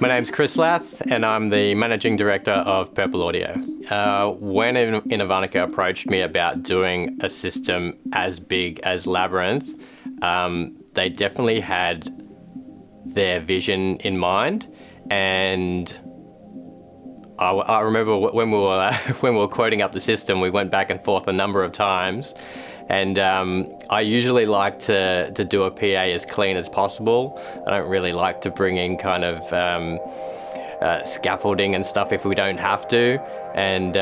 My name's Chris Lath, and I'm the Managing Director of Purple Audio. When Inner Varnika approached me about doing a system as big as Labyrinth, they definitely had their vision in mind, and I remember when we were quoting up the system, we went back and forth a number of times, and I usually like to do a PA as clean as possible. I don't really like to bring in kind of scaffolding and stuff if we don't have to, and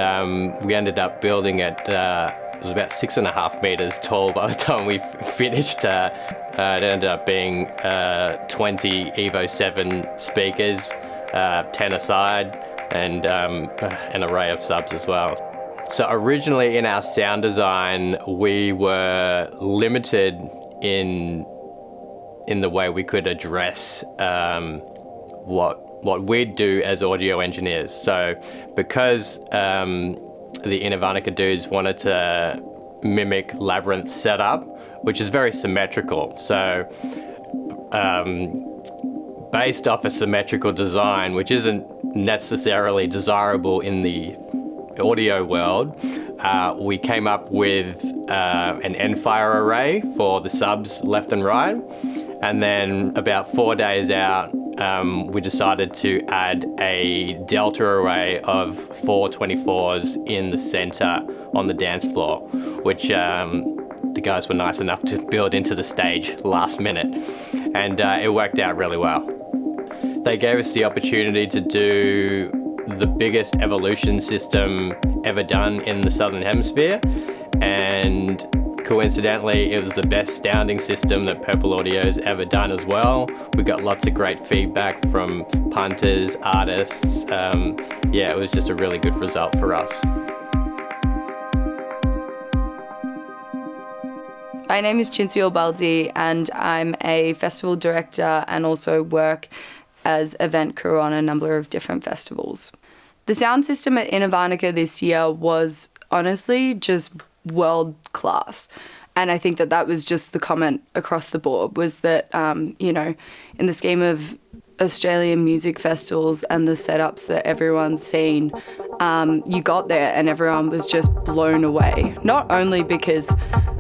we ended up building it. It was about 6.5 meters tall by the time we finished. It ended up being 20 Evo 7 speakers, 10 aside, and an array of subs as well. So originally in our sound design, we were limited in the way we could address what we'd do as audio engineers. So because the Inner Varnika dudes wanted to mimic Labyrinth's setup, which is very symmetrical. So based off a symmetrical design, which isn't necessarily desirable in the audio world, we came up with an end-fire array for the subs left and right. And then about 4 days out, we decided to add a delta array of 4 24s in the center on the dance floor, which the guys were nice enough to build into the stage last minute. And it worked out really well. They gave us the opportunity to do the biggest evolution system ever done in the Southern Hemisphere, and coincidentally, it was the best sounding system that Purple Audio's ever done as well. We got lots of great feedback from punters, artists. It was just a really good result for us. My name is Cinzia Baldi, and I'm a festival director and also work as event crew on a number of different festivals. The sound system at Inner Varnika this year was honestly just world class. And I think that was just the comment across the board, was that, in the scheme of Australian music festivals and the setups that everyone's seen, you got there and everyone was just blown away. Not only because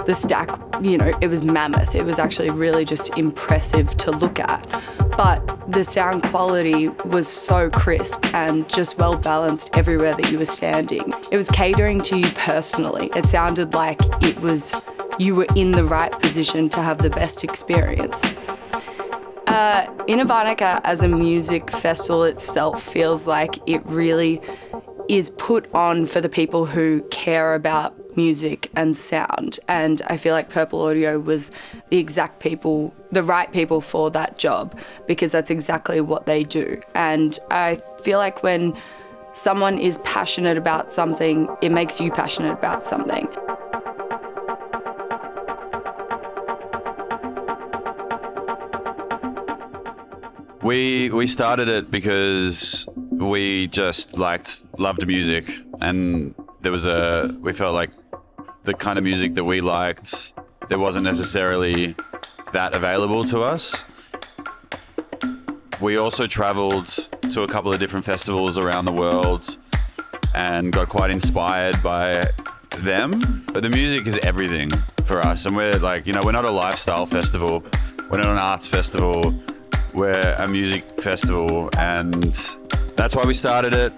the stack, it was mammoth. It was actually really just impressive to look at. But the sound quality was so crisp and just well balanced everywhere that you were standing. It was catering to you personally. It sounded like you were in the right position to have the best experience. Inner Varnika as a music festival itself feels like it really is put on for the people who care about music and sound, and I feel like Purple Audio was the right people for that job, because that's exactly what they do. And I feel like when someone is passionate about something, it makes you passionate about something. We started it because we just loved music, and we felt like the kind of music that we liked, there wasn't necessarily that available to us. We also traveled to a couple of different festivals around the world and got quite inspired by them. But the music is everything for us, and we're we're not a lifestyle festival, we're not an arts festival, we're a music festival, and that's why we started it.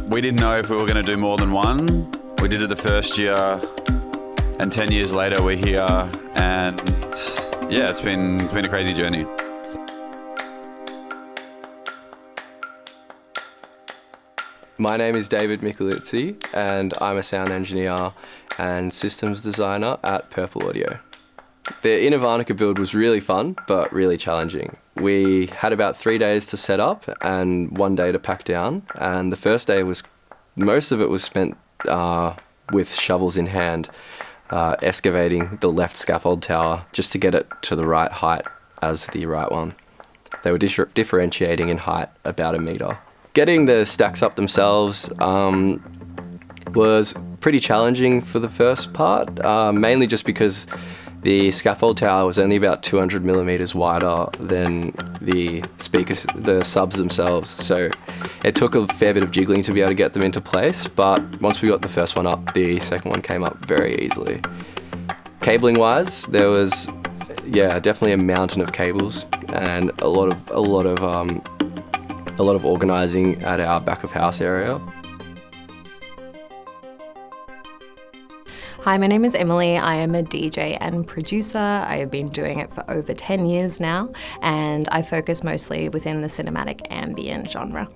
We didn't know if we were going to do more than one. We did it the first year, and 10 years later we're here, and it's been a crazy journey. My name is David Michelizzi, and I'm a sound engineer and systems designer at Purple Audio. The Inner Varnika build was really fun, but really challenging. We had about 3 days to set up and 1 day to pack down, and the first day most of it was spent with shovels in hand, excavating the left scaffold tower just to get it to the right height as the right one. They were differentiating in height about 1 meter. Getting the stacks up themselves was pretty challenging for the first part, mainly just because The scaffold tower was only about 200 millimeters wider than the speakers, the subs themselves. So it took a fair bit of jiggling to be able to get them into place, but once we got the first one up, the second one came up very easily. Cabling wise, there was, definitely a mountain of cables and a lot of organising at our back of house area. Hi, my name is Emily. I am a DJ and producer. I have been doing it for over 10 years now, and I focus mostly within the cinematic ambient genre.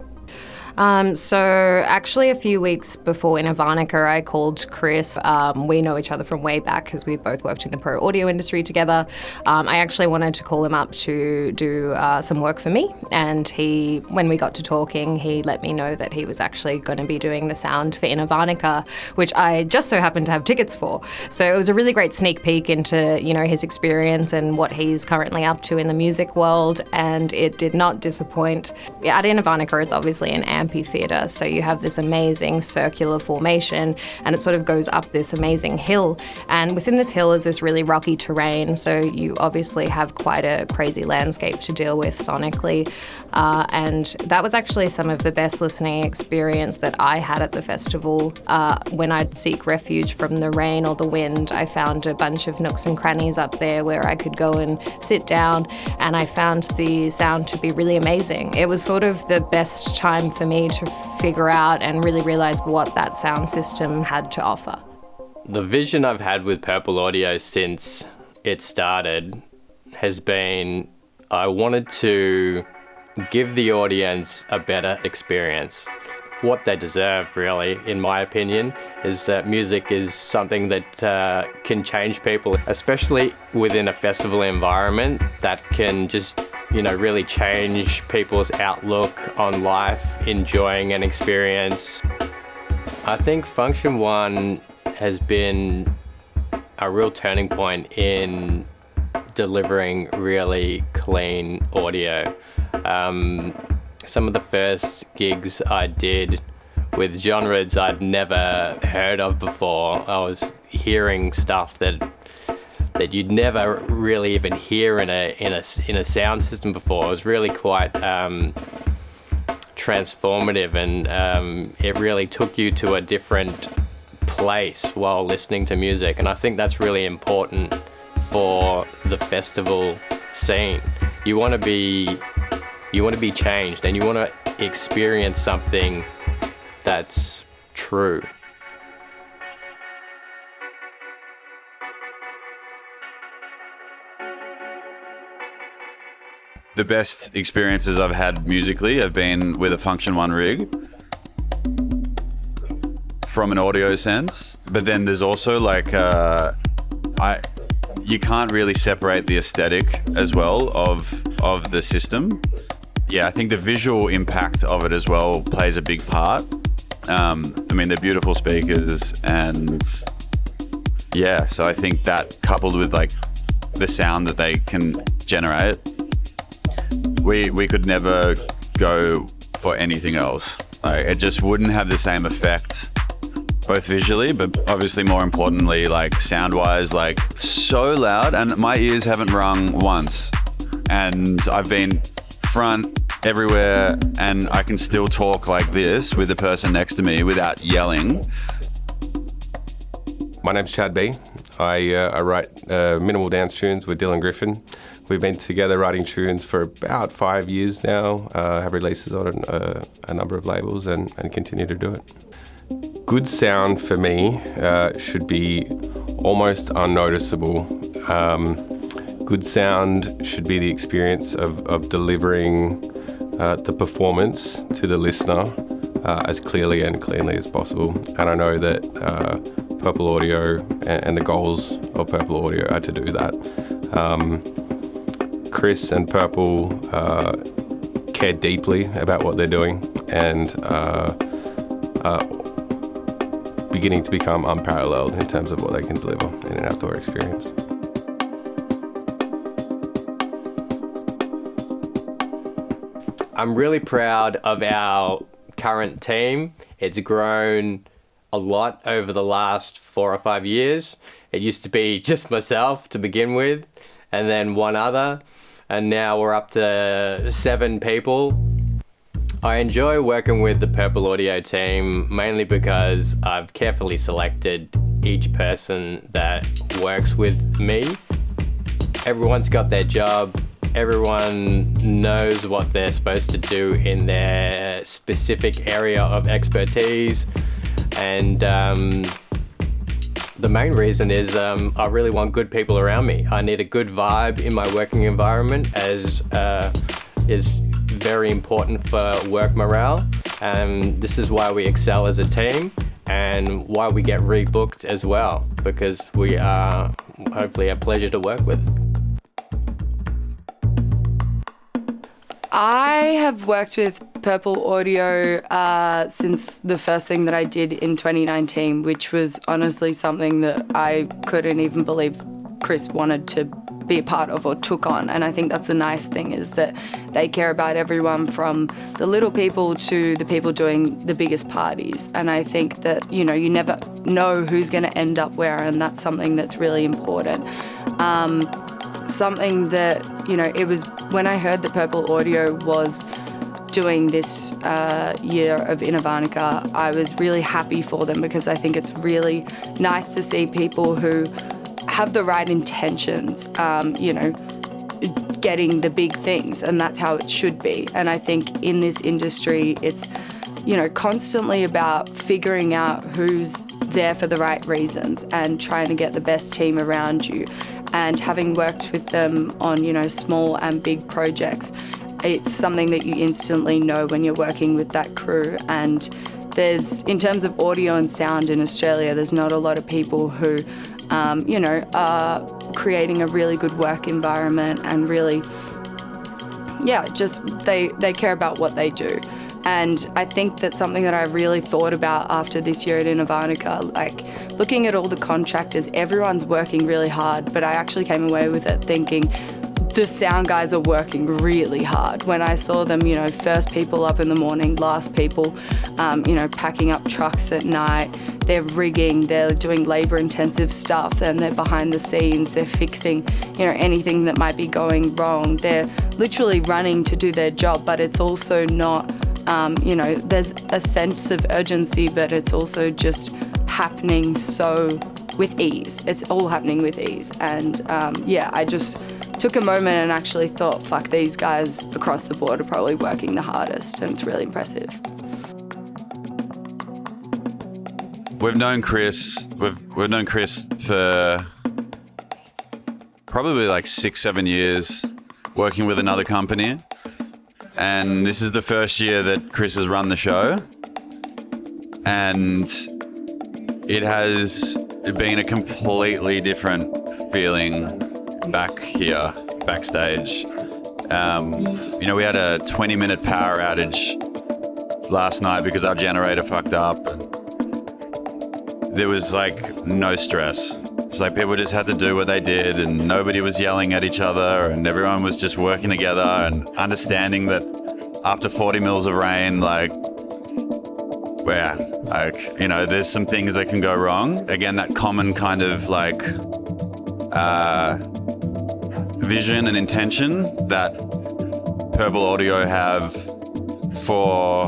So actually a few weeks before Inner Varnika, I called Chris. We know each other from way back because we both worked in the pro audio industry together. I actually wanted to call him up to do some work for me, and when we got to talking, he let me know that he was actually going to be doing the sound for Inner Varnika, which I just so happened to have tickets for. So it was a really great sneak peek into, his experience and what he's currently up to in the music world, and it did not disappoint. At Inner Varnika, it's obviously an amphitheatre, so you have this amazing circular formation, and it sort of goes up this amazing hill, and within this hill is this really rocky terrain, so you obviously have quite a crazy landscape to deal with sonically, and that was actually some of the best listening experience that I had at the festival. When I'd seek refuge from the rain or the wind, I found a bunch of nooks and crannies up there where I could go and sit down, and I found the sound to be really amazing. It was sort of the best time for me to figure out and really realize what that sound system had to offer. The vision I've had with Purple Audio since it started has been I wanted to give the audience a better experience. What they deserve, really, in my opinion, is that music is something that can change people, especially within a festival environment that can just really change people's outlook on life, enjoying an experience. I think Funktion-One has been a real turning point in delivering really clean audio. Some of the first gigs I did with genres I'd never heard of before, I was hearing stuff that you'd never really even hear in a sound system before. It was really quite transformative, and it really took you to a different place while listening to music. And I think that's really important for the festival scene. You want to be changed, and you want to experience something that's true. The best experiences I've had musically have been with a Funktion-One rig from an audio sense, but then there's also you can't really separate the aesthetic as well of the system. Yeah, I think the visual impact of it as well plays a big part. They're beautiful speakers, and yeah, so I think that coupled with the sound that they can generate, we could never go for anything else. It just wouldn't have the same effect, both visually, but obviously more importantly, sound-wise, so loud, and my ears haven't rung once. And I've been front everywhere, and I can still talk like this with the person next to me without yelling. My name's Chad B. I write minimal dance tunes with Dylan Griffin. We've been together writing tunes for about 5 years now, have releases on a number of labels, and continue to do it. Good sound for me should be almost unnoticeable. Good sound should be the experience of delivering the performance to the listener as clearly and cleanly as possible. And I know that Purple Audio and the goals of Purple Audio are to do that. Chris and Purple care deeply about what they're doing, and beginning to become unparalleled in terms of what they can deliver in an outdoor experience. I'm really proud of our current team. It's grown a lot over the last 4 or 5 years, It used to be just myself to begin with, and then one other, and now we're up to 7 people. I enjoy working with the Purple Audio team mainly because I've carefully selected each person that works with me. Everyone's got their job. Everyone knows what they're supposed to do in their specific area of expertise. And the main reason is I really want good people around me. I need a good vibe in my working environment, as is very important for work morale. And this is why we excel as a team and why we get rebooked as well, because we are hopefully a pleasure to work with. I have worked with Purple Audio since the first thing that I did in 2019, which was honestly something that I couldn't even believe Chris wanted to be a part of or took on. And I think that's a nice thing, is that they care about everyone from the little people to the people doing the biggest parties. And I think that, you know, you never know who's going to end up where, and that's something that's really important. Something that, you know, it was when I heard that Purple Audio was doing this year of Inner Varnika, I was really happy for them, because I think it's really nice to see people who have the right intentions, you know, getting the big things, and that's how it should be. And I think in this industry, it's, you know, constantly about figuring out who's there for the right reasons and trying to get the best team around you. And having worked with them on, you know, small and big projects, it's something that you instantly know when you're working with that crew. And there's, in terms of audio and sound in Australia, there's not a lot of people who, you know, are creating a really good work environment and really, yeah, just they care about what they do. And I think that's something that I really thought about after this year at Innovonica. Like, looking at all the contractors, everyone's working really hard, but I actually came away with it thinking the sound guys are working really hard. When I saw them, you know, first people up in the morning, last people, you know, packing up trucks at night, they're rigging, they're doing labor-intensive stuff, and they're behind the scenes, they're fixing, you know, anything that might be going wrong. They're literally running to do their job, but it's also not, you know, there's a sense of urgency, but it's also just happening so with ease. It's all happening with ease. And yeah, I just took a moment and actually thought, fuck, these guys across the board are probably working the hardest, and it's really impressive. We've known Chris. We've known Chris for probably like 6-7 years, working with another company, and this is the first year that Chris has run the show, and it has been a completely different feeling back here, backstage. You know, we had a 20-minute power outage last night because our generator fucked up. There was like no stress. It's like people just had to do what they did, and nobody was yelling at each other, and everyone was just working together and understanding that after 40 mils of rain, like, where, like, you know, there's some things that can go wrong. Again, that common kind of like vision and intention that Purple Audio have for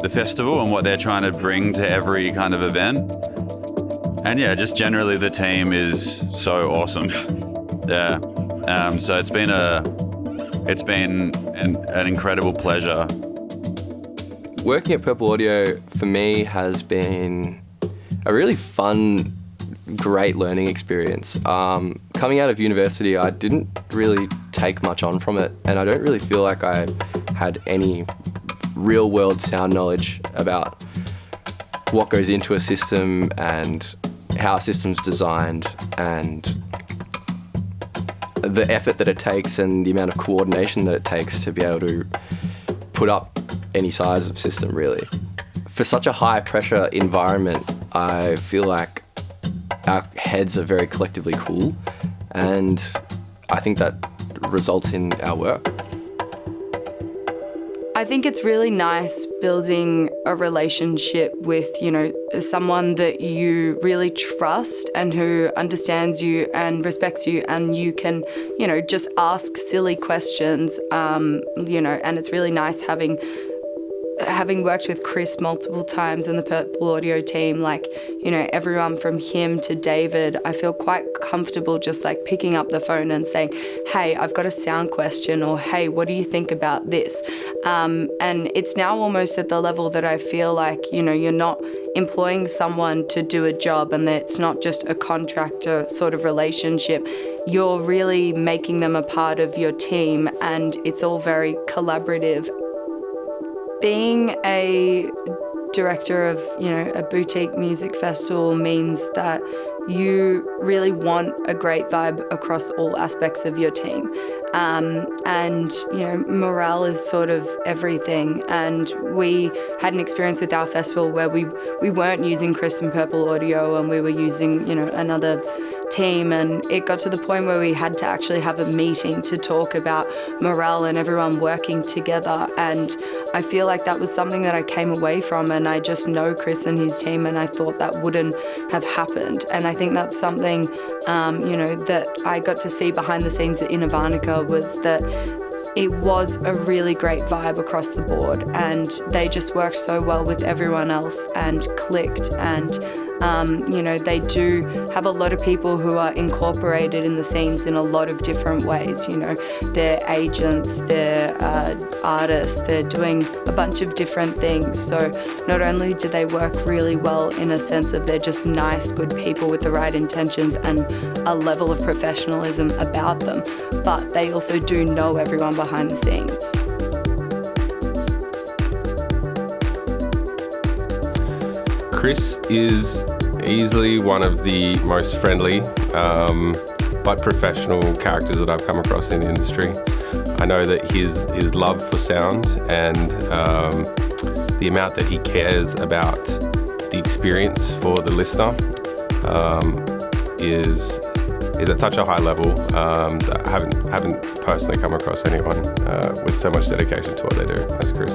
the festival and what they're trying to bring to every kind of event. And yeah, just generally the team is so awesome. Yeah. So it's been an incredible pleasure. Working at Purple Audio for me has been a really fun, great learning experience. Coming out of university, I didn't really take much on from it, and I don't really feel like I had any real world sound knowledge about what goes into a system and how a system's designed and the effort that it takes and the amount of coordination that it takes to be able to put up any size of system, really. For such a high pressure environment, I feel like our heads are very collectively cool, and I think that results in our work. I think it's really nice building a relationship with, you know, someone that you really trust and who understands you and respects you, and you can, you know, just ask silly questions, you know, and it's really nice having worked with Chris multiple times in the Purple Audio team, like, you know, everyone from him to David, I feel quite comfortable just like picking up the phone and saying, hey, I've got a sound question, or hey, what do you think about this? And it's now almost at the level that I feel like, you know, you're not employing someone to do a job and that it's not just a contractor sort of relationship. You're really making them a part of your team, and it's all very collaborative. Being a director of, you know, a boutique music festival means that you really want a great vibe across all aspects of your team. And, you know, morale is sort of everything. And we had an experience with our festival where we weren't using Chris and Purple Audio, and we were using, you know, another team, and it got to the point where we had to actually have a meeting to talk about morale and everyone working together. And I feel like that was something that I came away from, and I just know Chris and his team, and I thought that wouldn't have happened. And I think that's something, you know, that I got to see behind the scenes at Inner Varnika, was that it was a really great vibe across the board, and they just worked so well with everyone else and clicked. And you know, they do have a lot of people who are incorporated in the scenes in a lot of different ways. You know, they're agents, they're artists, they're doing a bunch of different things. So not only do they work really well in a sense of they're just nice, good people with the right intentions and a level of professionalism about them, but they also do know everyone behind the scenes. Chris is easily one of the most friendly but professional characters that I've come across in the industry. I know that his love for sound and the amount that he cares about the experience for the listener is at such a high level that I haven't personally come across anyone with so much dedication to what they do as Chris.